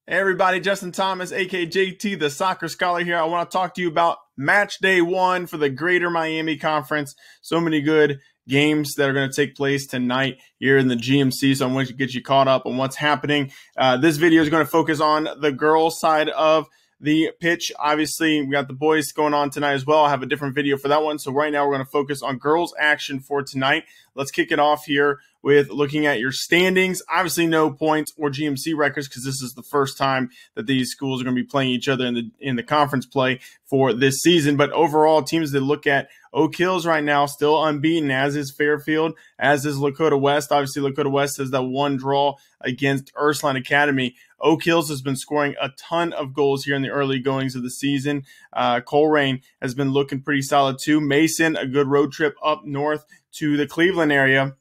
Hey everybody, Justin Thomas, aka JT, the soccer scholar here. I want to talk to you about match day 1 for the Greater Miami Conference. So many good games that are going to take place tonight here in the GMC, so I'm going to get you caught up on what's happening. This video is going to focus on the girls' side of the pitch. Obviously, we got the boys going on tonight as well. I have a different video for that one. So right now we're going to focus on girls action for tonight. Let's kick it off here with looking at your standings. Obviously, no points or GMC records because this is the first time that these schools are going to be playing each other in the conference play for this season. But overall, teams that look at Oak Hills right now still unbeaten, as is Fairfield, as is Lakota West. Obviously, Lakota West has that one draw against Ursuline Academy. Oak Hills has been scoring a ton of goals here in the early goings of the season. Coleraine has been looking pretty solid too. Mason, a good road trip up north to the Cleveland area.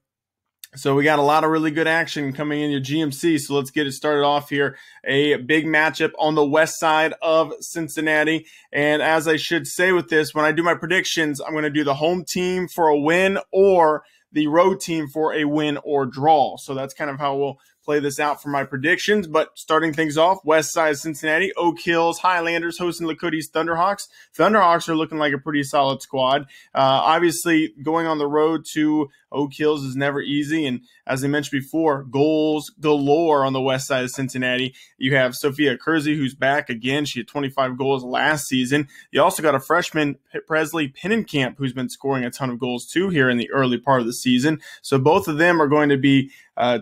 So we got a lot of really good action coming in your GMC. So let's get it started off here. A big matchup on the west side of Cincinnati. And as I should say with this, when I do my predictions, I'm going to do the home team for a win or the road team for a win or draw. So that's kind of how we'll play this out for my predictions. But starting things off, west side of Cincinnati, Oak Hills Highlanders hosting Lakota's Thunderhawks. Thunderhawks are looking like a pretty solid squad. Obviously, going on the road to Oak Hills is never easy. And as I mentioned before, goals galore on the west side of Cincinnati. You have Sophia Kersey, who's back again. She had 25 goals last season. You also got a freshman, Presley Pinnenkamp, who's been scoring a ton of goals too here in the early part of the season. So both of them are going to be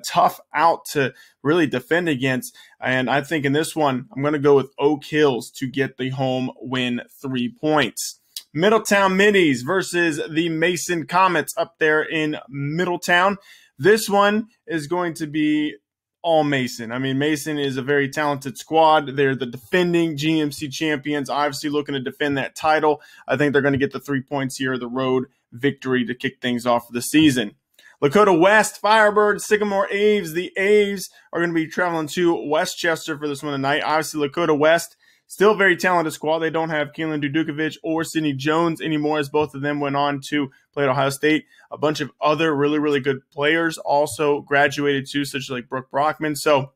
tough out to really defend against. And I think in this one, I'm going to go with Oak Hills to get the home win 3 points. Middletown Middies versus the Mason Comets up there in Middletown. This one is going to be all Mason. I mean, Mason is a very talented squad. They're the defending GMC champions, obviously looking to defend that title. I think they're going to get the 3 points here, the road victory to kick things off for the season. Lakota West, Firebirds, Sycamore Aves. The Aves are going to be traveling to Westchester for this one tonight. Obviously, Lakota West, still a very talented squad. They don't have Keelan Dudukovic or Sydney Jones anymore, as both of them went on to play at Ohio State. A bunch of other really, really good players also graduated too, such as like Brooke Brockman. So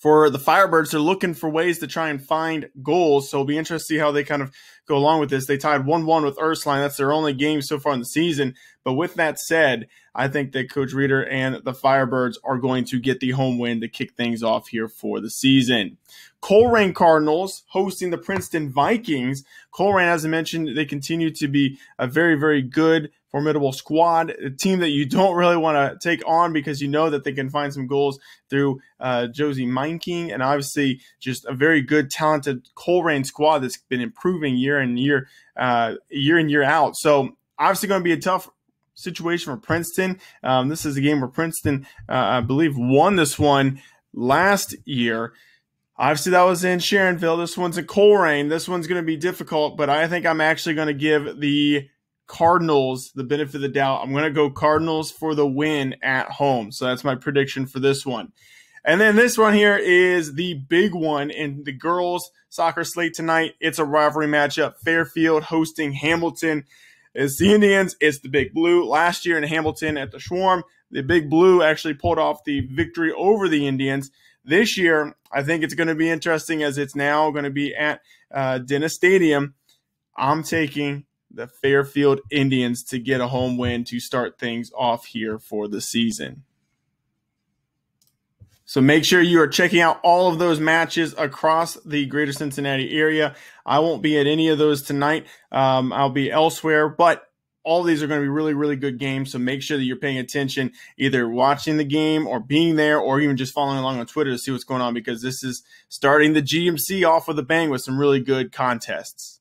for the Firebirds, they're looking for ways to try and find goals. So it'll be interesting to see how they kind of go along with this. They tied 1-1 with Ursuline. That's their only game so far in the season. But with that said, I think that Coach Reeder and the Firebirds are going to get the home win to kick things off here for the season. Coleraine Cardinals hosting the Princeton Vikings. Coleraine, as I mentioned, they continue to be a very, very good, formidable squad, a team that you don't really want to take on because you know that they can find some goals through Josie Meinking, and obviously just a very good, talented Coleraine squad that's been improving year in year out. So obviously going to be a tough situation for Princeton. This is a game where Princeton, I believe, won this one last year. Obviously, that was in Sharonville. This one's in Coleraine. This one's going to be difficult, but I think I'm actually going to give the Cardinals the benefit of the doubt. I'm going to go Cardinals for the win at home. So that's my prediction for this one. And then this one here is the big one in the girls soccer slate tonight. It's a rivalry matchup. Fairfield hosting Hamilton. It's the Indians. It's the Big Blue. Last year in Hamilton at the Schwarm, the Big Blue actually pulled off the victory over the Indians. This year, I think it's going to be interesting as it's now going to be at Dennis Stadium. I'm taking the Fairfield Indians to get a home win to start things off here for the season. So make sure you are checking out all of those matches across the greater Cincinnati area. I won't be at any of those tonight. I'll be elsewhere, but all of these are going to be really, really good games. So make sure that you're paying attention, either watching the game or being there or even just following along on Twitter to see what's going on, because this is starting the GMC off with a bang with some really good contests.